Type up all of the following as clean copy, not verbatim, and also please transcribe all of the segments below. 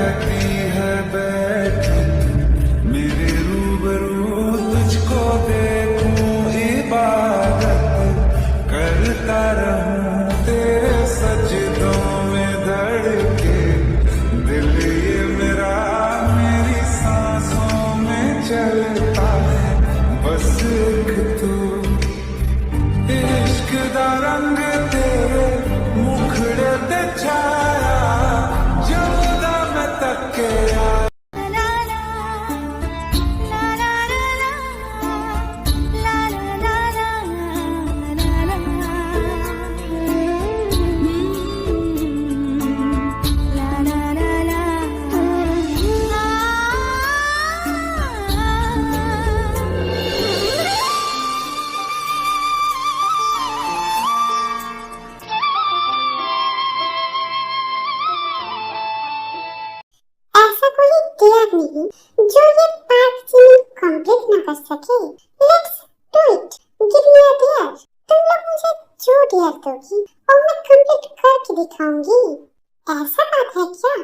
कहती है बैठी मेरे रूबरू तुझको देखूं इबादत करता रहूं तेरे सजदों में धड़के दिल ये मेरा मेरी सांसों में चलता है बस एक तू इश्क दा रंग तेरे मुखड़े ते छाया जदा मैं तके नहीं जो ये पार्ट सीन कंप्लीट ना कर सके। Let's do it. Give me a dear. तुम लोग मुझे जो डियर दोगी और मैं कंप्लीट करके दिखाऊंगी। ऐसा बात है क्या?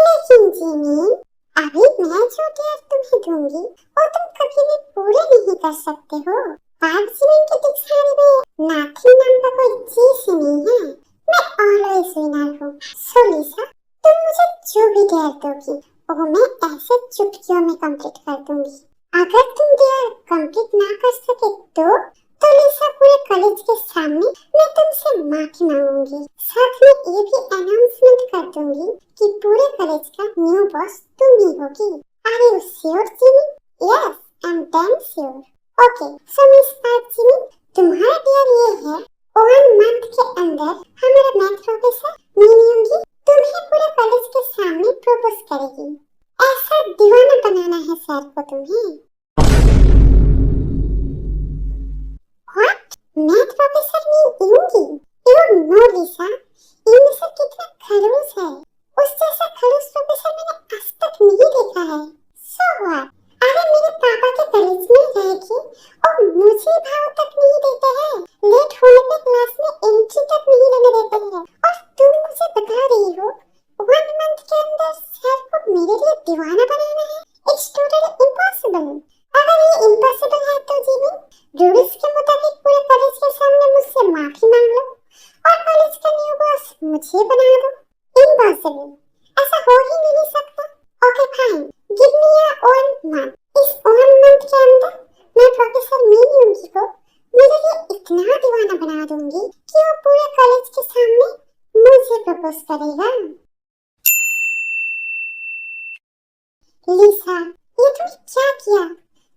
लेकिन जिमी अभी मैं जो डियर तुम्हें दूंगी और तुम कभी भी पूरे नहीं कर सकते हो। पार्ट सीन के डिक्शनरी में नथिंग नाम का कोई चीज ही नहीं है। मैं ऑलवेज विनर हूँ। सो लिसा तुम मुझे जो भी डियर दोगी वो मैं ऐसे चुटकियों में कंप्लीट कर दूंगी। अगर तुम डियर कंप्लीट ना कर सके तो लिसा पूरे कॉलेज के सामने मैं तुमसे माफी मांगूंगी। साथ में ये भी अनाउंसमेंट कर दूंगी कि पूरे कॉलेज का न्यू बॉस तुम ही होगी। Are you sure Jimmy? Yes I am damn sure. Okay so Miss Jimmy तुम्हारा डियर ये है 1 मंथ के अंदर हमारे मैथ प्रोफेसर मीनूंगी तुम्हें पूरे कॉलेज के सामने प्रपोज करेगी। ऐसा दीवाना बनाना है सर को तुम्हें। व्हाट? मैथ प्रोफेसर मीनूंगी? यू नो लिसा इन सर कितना खड़ूस है। उस जैसा खड़ूस प्रोफेसर मैंने आज तक नहीं देखा है। So what? अरे मेरे पापा के कॉलेज में रह के और मुझे भाव तक नहीं देते हैं। लेट होने पे क्लास में एंट्री तक नहीं लेने देते हैं और तुम मुझे बता रही हो 1 मंथ के अंदर सर को मेरे लिए दीवाना बनाना है। It's totally impossible. अगर ये इम्पॉसिबल है तो जिमी रूल्स के मुताबिक पूरे कॉलेज के सामने मुझसे माफी मांग लो और कॉलेज का न्यू बॉस मुझे बना दो। इम्पॉसिबल। ऐसा हो ही नहीं सकता। ओके फाइन गिव मी अ 1 मंथ। इस 1 मंथ के अंदर मैं प्रोफेसर मीनूंगी को मेरे लिए इतना दीवाना बना दूंगी कि वो पूरे कॉलेज के सामने मुझे प्रपोज करेगा। लिसा ये तुमने क्या किया?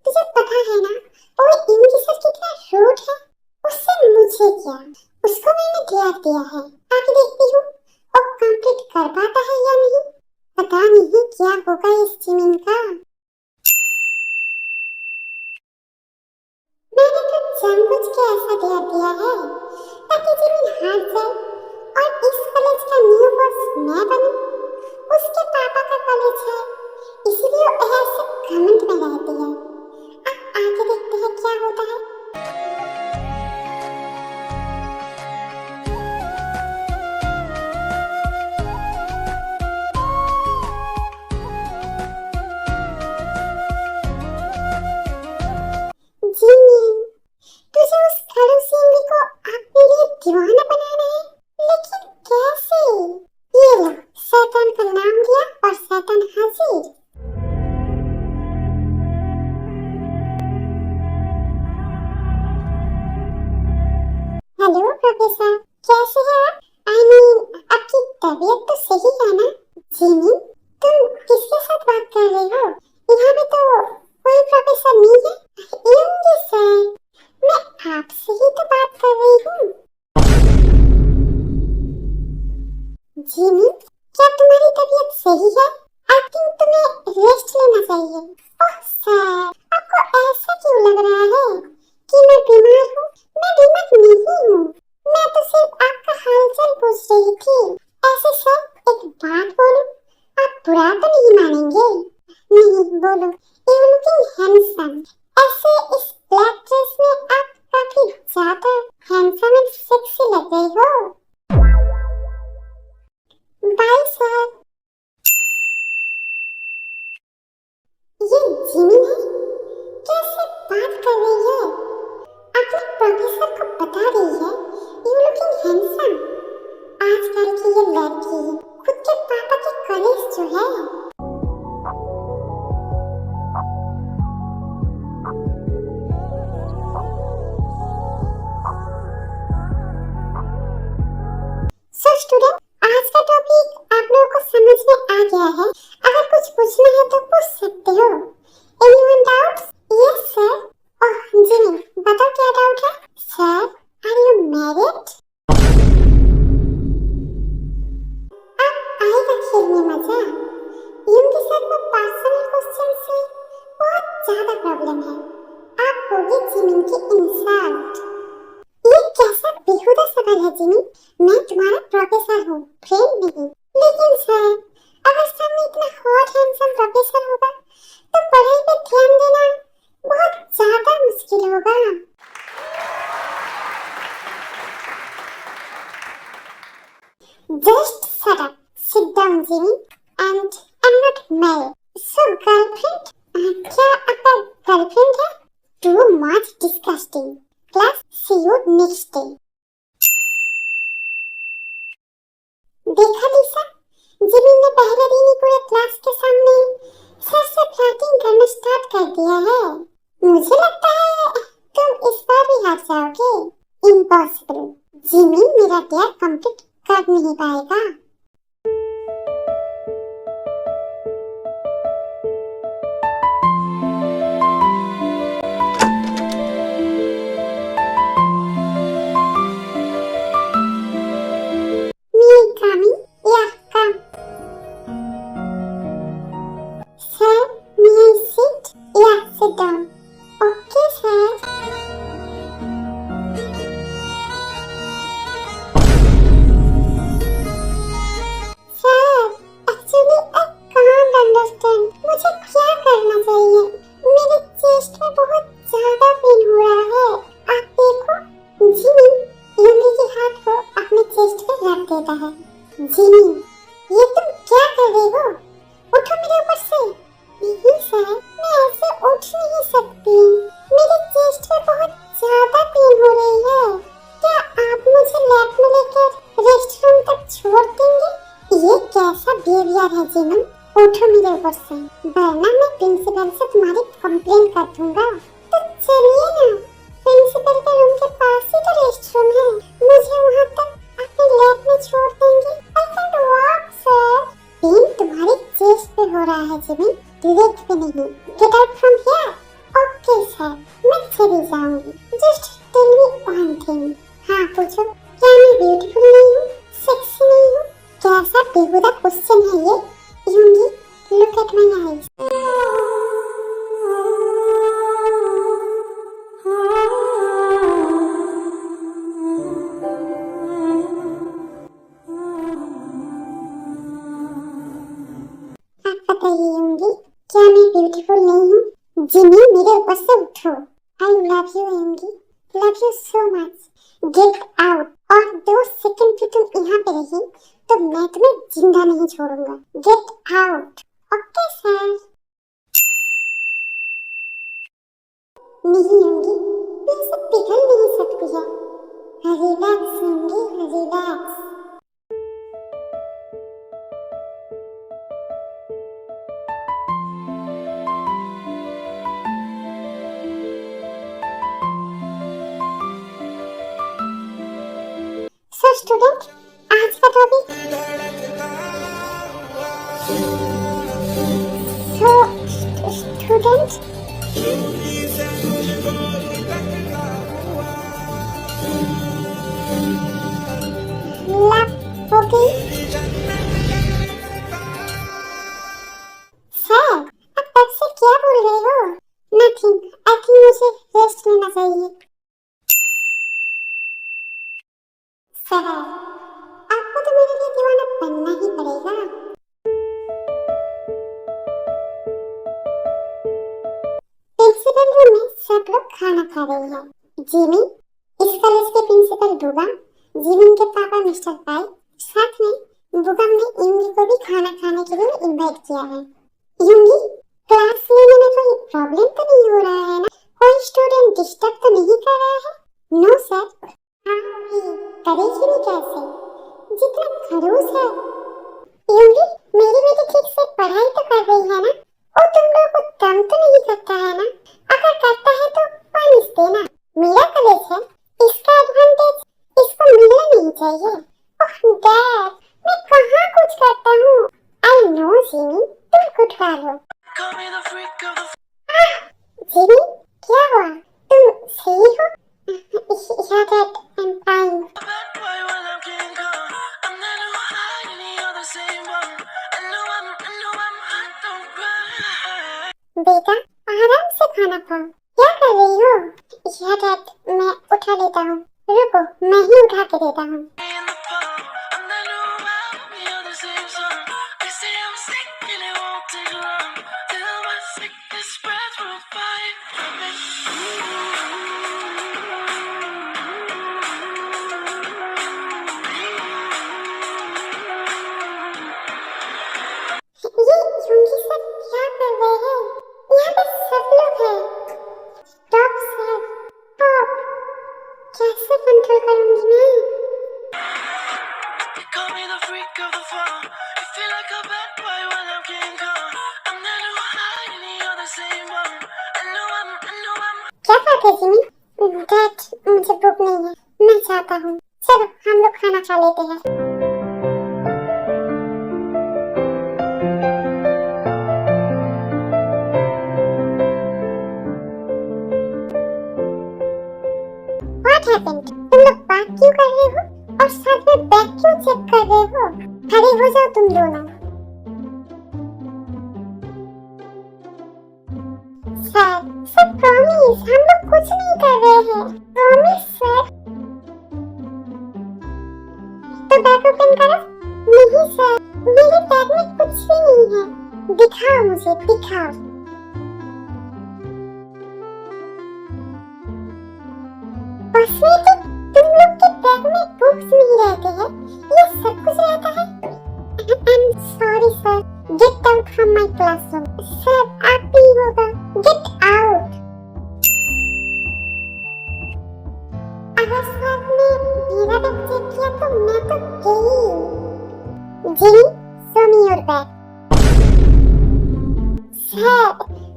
तुझे पता है ना वो इनकी सर कितना रूड है। उससे मुझे क्या, उसको मैंने डियर दिया है। आगे देखती हूँ वो कंप्लीट कर पाता है या नहीं। पता नहीं क्या होगा इस जिमिन का। मैंने तो जानबूझ के ऐसा डियर दिया है ताकि जिमिन हार जाए और इस कॉलेज का न्यू बॉस मैं बनूं। उसके पापा का कॉलेज है इसलिए वो ऐसे घमंड में रहती है। अब आगे देखते हैं क्या होता है। जिमी तुझे उस खड़ूस इमली को अपने लिए दीवाना बनाना है, लेकिन कैसे? ये लो शैतान का नाम दिया और शैतान हाजिर। हेलो प्रोफेसर कैसे हैं आप? आई मीन आपकी तबीयत तो सही है ना? जिमी तुम किसके साथ बात कर रही हो? यहाँ पे तो कोई प्रोफेसर नहीं है। यंगी सर मैं आपसे ही तो बात कर रही हूँ। जिमी क्या तुम्हारी तबीयत सही है? आई थिंक तुम्हें रेस्ट लेना चाहिए। ओह सर आपको ऐसा क्यों लग रहा है कि मैं बीमार हूँ? मैं बीमार नहीं हूँ। मैं तो सिर्फ आपका हालचाल पूछ रही थी। ऐसे सर एक बात बोलूं आप बुरा तो नहीं मानेंगे? नहीं बोलो। You looking handsome. ऐसे इस ब्लैक ड्रेस में आप काफी ज्यादा हैंडसम एंड सेक्सी लग रही हो। Bye sir. खेल में मजा। इनके साथ वो पर्सनल क्वेश्चन से बहुत ज्यादा प्रॉब्लम है। आप होगी जिमिन की इंसल्ट। ये कैसा बेहुदा सवाल है जिमी? मैं तुम्हारा प्रोफेसर हूँ, फ्रेंड नहीं। लेकिन सर, अगर सामने इतना हॉट हैंडसम प्रोफेसर होगा तो पढ़ाई पे ध्यान देना बहुत ज्यादा मुश्किल होगा। Just shut up, sit down, Jimmy, and I'm not married. So girlfriend? क्या आपका गर्लफ्रेंड है? Too much disgusting. Class, see you next day. देखा लिसा, जिमी ने पहले दिन ही पूरे क्लास के सामने सर से फ्लर्टिंग करना स्टार्ट कर दिया है। मुझे लगता है तुम इस बार भी हार जाओगे। इम्पॉसिबल। जिमी मेरा डेयर कंप्लीट कर नहीं पाएगा। देता है। जिमी, ये तुम क्या कर रही हो? उठो मेरे ऊपर से। नहीं सर, मैं ऐसे उठ नहीं सकती। मेरे चेस्ट में बहुत ज्यादा पेन हो रही है। क्या आप मुझे लैब में लेकर रेस्टरूम तक छोड़ देंगे? ये कैसा बिहेवियर है जिमी? उठो मेरे ऊपर से, वरना मैं प्रिंसिपल से तुम्हारी कंप्लेन कर दूंगा। तो चलिए ना, प्रिंसिपल के रूम के पास ही तो रेस्टरूम है, मुझे वहां तक अपने लैब में छोड़ देंगे। I can walk sir. Pain तुम्हारे चेस्ट पे हो रहा है जिमी, लेग पे नहीं। Get out from here. Okay sir, मैं चली जाऊंगी। Just tell me one thing. हाँ पूछो, क्या मैं ब्यूटीफुल नहीं हूँ, सेक्सी नहीं हूँ? कैसा बेहुदा क्वेश्चन है ये। यूंगी, look at my eyes. आप बताइए यूंगी, क्या मैं ब्यूटीफुल नहीं हूँ? जिमी, मेरे ऊपर से उठो। I love you यूंगी, love you so much. Get out. और 2 सेकंड भी तुम यहाँ पे रही तो मैं तुम्हें जिंदा नहीं छोड़ूंगा। Get out. Okay sir. नहीं होंगी, मैं इसे पिघल नहीं सकती है। रिलैक्स होंगी, रिलैक्स। सो स्टूडेंट, आज का टॉपिक स्टूडेंट लव हो गई। सर, आप तब से क्या बोल रहे हो? नथिंग, आई थिंक मुझे रेस्ट लेना चाहिए। सर, आपको तो मेरे लिए दीवाना बनना ही पड़ेगा। प्रिंसिपल रूम में सब लोग खाना खा रहे हैं। जिमी, इस कॉलेज के प्रिंसिपल बुगम, जिमिन के पापा मिस्टर पाई, साथ में बुगम ने यूंगी को भी खाना खाने के लिए इनवाइट किया है। यूंगी, क्लास लेने में कोई प्रॉब्लम तो नहीं हो रहा है ना? कोई स्टूडेंट डिस्टर्ब तो नहीं कर रहा है? No sir. हाँ भी करेगी भी कैसे, जितना खड़ूस है। यूंगी, मेरी बेटी ठीक से पढ़ाई तो कर रही है ना? और तुम लोगों को तंग तो नहीं करता है ना? अगर करता है तो पनिश देना। मेरा कॉलेज है, इसका एडवांटेज इसको मिलना नहीं चाहिए। ओह डैड, मैं कहाँ कुछ करता हूँ? आई नो जिमी, तुम गुटकार हो। जिमी, क्या हुआ? तुम सही हो? Yeah, Dad, I'm fine. बेटा आराम से खाना खाओ। क्या कर रही हो? या डैड, मैं उठा लेता हूँ। रुको, मैं ही उठा के देता हूँ। ये यूंगी सब क्या कर रहे हैं? यहाँ पे सब लोग हैं। Stop sir, stop. कैसे कंट्रोल करूंगी मैं? क्या बात है जिमी? डैड, मुझे भूख नहीं है, मैं चाहता हूँ। चलो हम लोग खाना खा लेते हैं। What happened? तुम लोग बात क्यों कर रहे हो? और साथ में बैग क्यों चेक कर रहे हो? खड़े हो जाओ तुम दोनों। सर प्रॉमिस, हम लोग कुछ नहीं कर रहे हैं। Promise sir. तो बैग ओपन करो। नहीं सर, मेरे बैग में कुछ भी नहीं है। दिखाओ मुझे, दिखाओ। बसवीती, तुम लोग के बैग में बुक्स नहीं रहते हैं, ये सब कुछ रहता है। I'm sorry sir. Get out from my classroom. Sir, आप भी होगा। Get out. अगर सर ने मेरा बैग चेक किया तो मैं तो गई। Jimmy, show me your bag. Sir,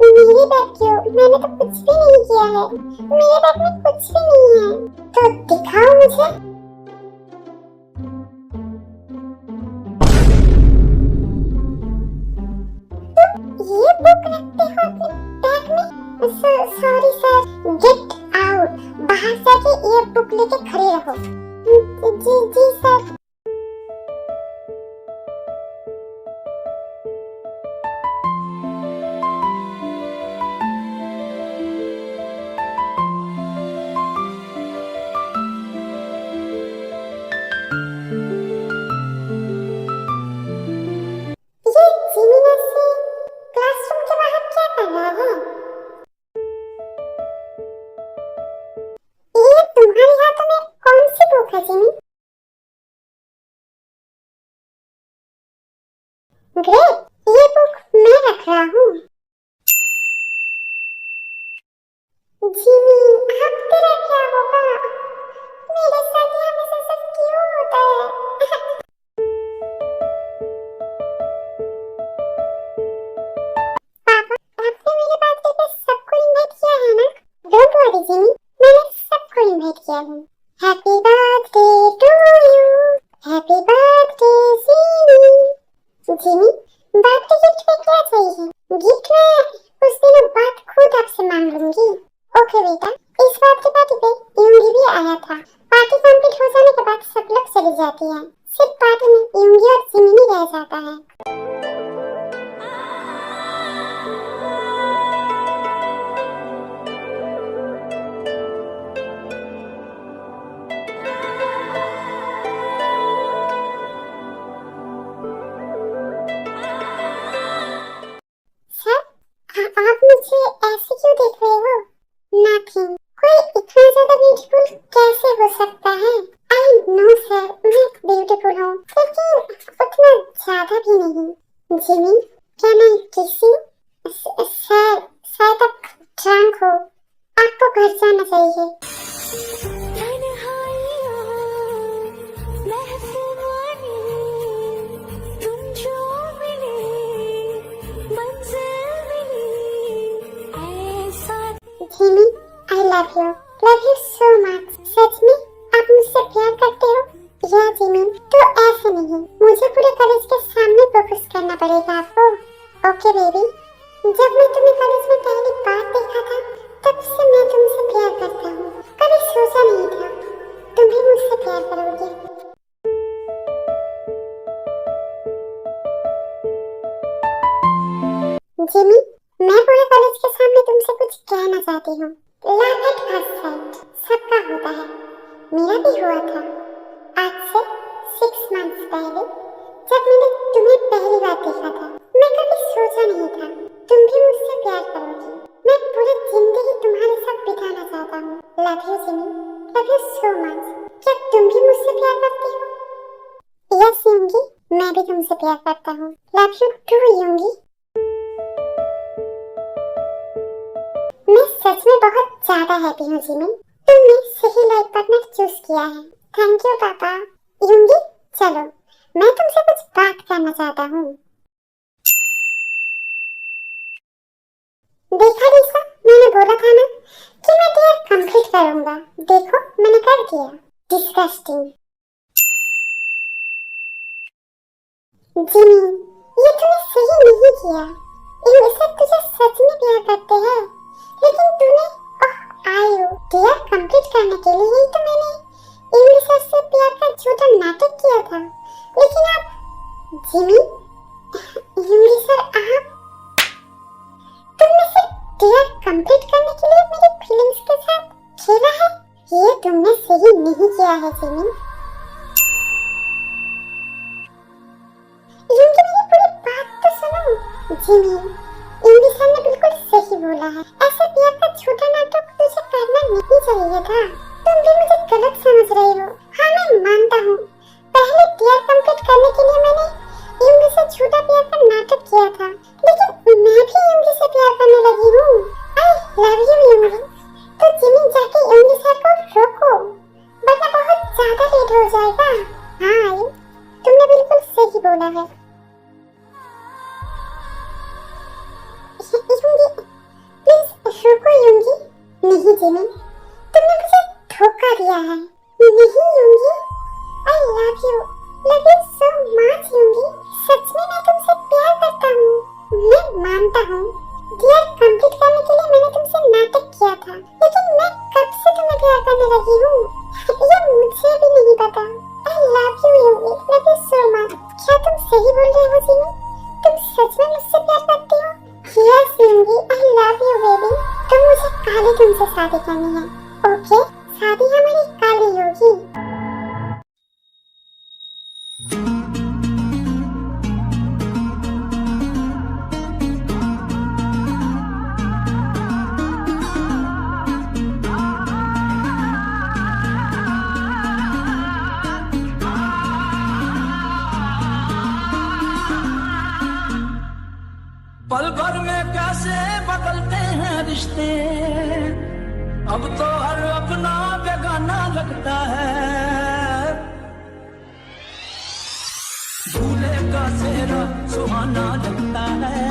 मेरे बैग क्यों? मैंने तो कुछ भी नहीं किया है। मेरे बैग में कुछ भी नहीं है। तो दिखाओ मुझे। ये बुक रखते हो अपने बैग में? Sorry sir, get out. बाहर जाके ये बुक लेके खड़े रहो। जी जी सर। ये जिमी से क्लासरूम के बाहर क्या कर रहा है? ये तुम्हारे हाथों में कौन सी बुक है जिमी? ग्रेट, ये बुक मैं रख रहा हूँ। जिमी, अब तेरा क्या होगा? मेरे साथ ये हमेशा सब क्यों होता है? पापा, आपने मेरे बर्थडे पे सबको इनवाइट किया है ना? डोंट वरी जिमी, मैंने सबको इनवाइट किया है। Happy birthday to you, happy birthday Jimmy. Jimmy, birthday gift में क्या चाहिए? गिफ्ट में कुछ दिनों बाद खुद आपसे मांग लूंगी। ओके बेटा, इस बात की पार्टी पे यूंगी भी आया था। पार्टी कंप्लीट हो जाने के बाद सब लोग चली जाती है, सिर्फ पार्टी में यूंगी और जिमी ही रह जाता है। आप मुझे ऐसे क्यों देख रहे हो? नथिंग। कोई इतना ज्यादा ब्यूटीफुल कैसे हो सकता है? आई नो सर, मैं ब्यूटीफुल हूँ, लेकिन उतना ज्यादा भी नहीं। जिमी, कैन आई किस यू? सर, शायद आप ड्रंक हो, आपको घर जाना चाहिए। Jimmy, I love you so much। सच में आप मुझसे प्यार करते हो? या जिमी, तो ऐसे नहीं, मुझे पूरे कॉलेज के सामने प्रपोज करना पड़ेगा आपको। ओके बेबी, जब मैं तुम्हें कॉलेज में पहली बार देखा था, तब से मैं तुमसे प्यार करता हूँ। कभी सोचा नहीं था तुम भी मुझसे प्यार करोगे। जिमी, मैं पूरे कॉलेज के सामने तुमसे कुछ कहना चाहती हूँ। लव एट फर्स्ट साइट सबका होता है, मेरा भी हुआ था। आज से 6 मंथ्स पहले जब मैंने तुम्हें पहली बार देखा था, मैं कभी सोचा नहीं था तुम भी मुझसे प्यार करोगी। मैं पूरी जिंदगी तुम्हारे साथ बिताना चाहता हूँ। Love you Jimmy, love you so much. क्या तुम भी मुझसे प्यार करती हो? यस यूंगी, मैं भी तुमसे प्यार करता हूँ। Love you too Yoongi. मैं सच में बहुत ज्यादा हैप्पी हूँ जिमी, तुमने सही लाइफ पार्टनर चूज किया है। थैंक यू पापा। यूंगी चलो, मैं तुमसे कुछ बात करना चाहता हूँ। देखा लिसा, मैंने बोला था ना कि मैं डियर कंप्लीट करूंगा। देखो मैंने कर दिया। डिस्गस्टिंग। जिमी, ये तूने सही नहीं किया। इन सब तुझे सच में प्यार करते हैं, लेकिन तूने आयु डियर कंप्लीट करने के लिए ही तो मैंने इंग्लिश से प्यार का झूठा नाटक किया था। लेकिन अब जिमी, इंग्लिश आप तुमने सिर्फ डियर कंप्लीट करने के लिए मेरी फीलिंग्स के साथ खेला है। ये तुमने सही नहीं किया है जिमी। यूंगी मेरी पूरी बात तो सुनो। जिमी, इंग्लिश ने बिल्कुल सही बोला है। ऐसे प्यार का झूठा नाटक तुझे करना नहीं चाहिए था। तुम भी मुझे गलत समझ रही हो। हाँ मैं मानता हूँ, पहले डियर कंप्लीट करने के लिए मैंने यूंगी से झूठा प्यार का नाटक किया था, लेकिन मैं भी यूंगी से प्यार करने लगी हूँ। I love you Yoongi. तो जिमी जाके यूंगी सर को रोको, वरना बहुत ज्यादा लेट हो जाएगा। हाँ आयु, तुमने बिल्कुल सही बोला है। यूंगी प्लीज रुको यूंगी। नहीं जिमी, तुमने मुझे धोखा दिया है। नहीं Yoongi, I love you so much Yoongi. सच में मैं तुमसे प्यार करता हूँ। मैं मानता हूँ डियर कंप्लीट करने के लिए मैंने तुमसे नाटक किया था, लेकिन मैं कब से तुम्हें प्यार करने लगी हूँ ये मुझे भी नहीं पता। I love you Yoongi, love you so much. क्या तुम सही बोल रहे हो जिमी? तुम सच में मुझसे प्यार करती हो? Yes Yoongi, I love you baby. तो मुझे काली तुमसे शादी करनी है। ओके, शादी हमारी काली होगी। पल भर में कैसे बदलते हैं रिश्ते, अब तो हर अपना बेगाना लगता है। दूल्हे का सेहरा सुहाना लगता है,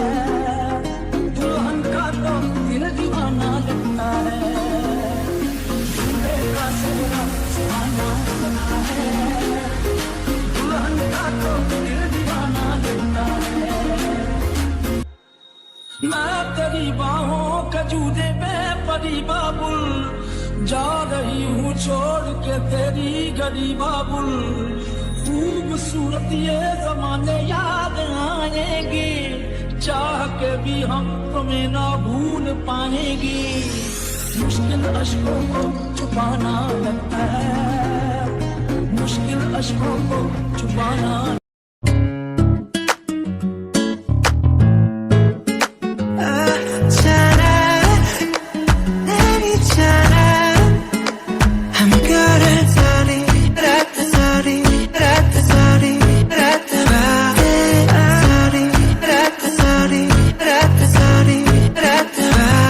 दुल्हन का तो दिल दीवाना लगता है। दूल्हे का सेहरा सुहाना लगता है, दुल्हन का तो दिल दीवाना लगता है। मैं तेरी बाहों के जूदे में परी बाबुल, जा रही हूँ छोड़ के तेरी गली बाबुल। खूबसूरत ये जमाने याद आएंगे, चाह के भी हम तुम्हें ना भूल पाएंगे। मुश्किल अश्कों को छुपाना लगता है, मुश्किल अश्कों को छुपाना। I'm good at sorry, rat sorry, rat sorry, rat sorry, rat sorry, rat sorry, rat sorry.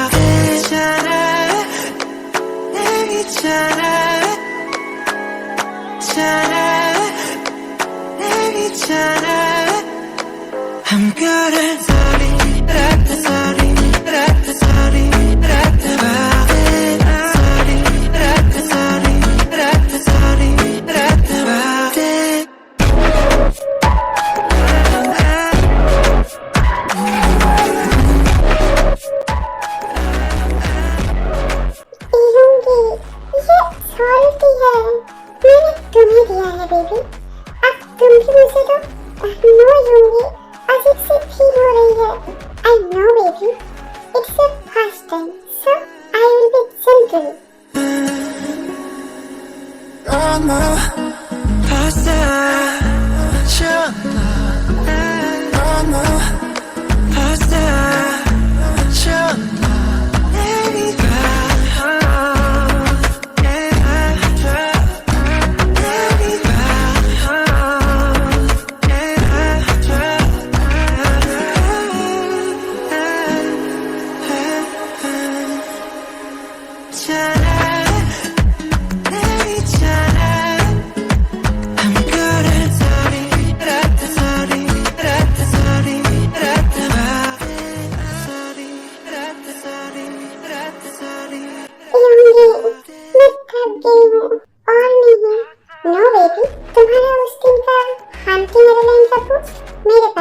यूंगी, ये सॉल्टी है, मैंने तुम्हें दिया है बेबी। अब तुम भी मुझे दो। नो यूंगी, अजीब सी फील हो रही है। I know baby.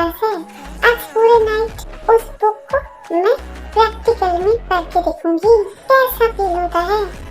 पास है। आज पूरे नाइट उस बुक को मैं प्रैक्टिकल में पढ़ के देखूंगी कैसा फील होता है।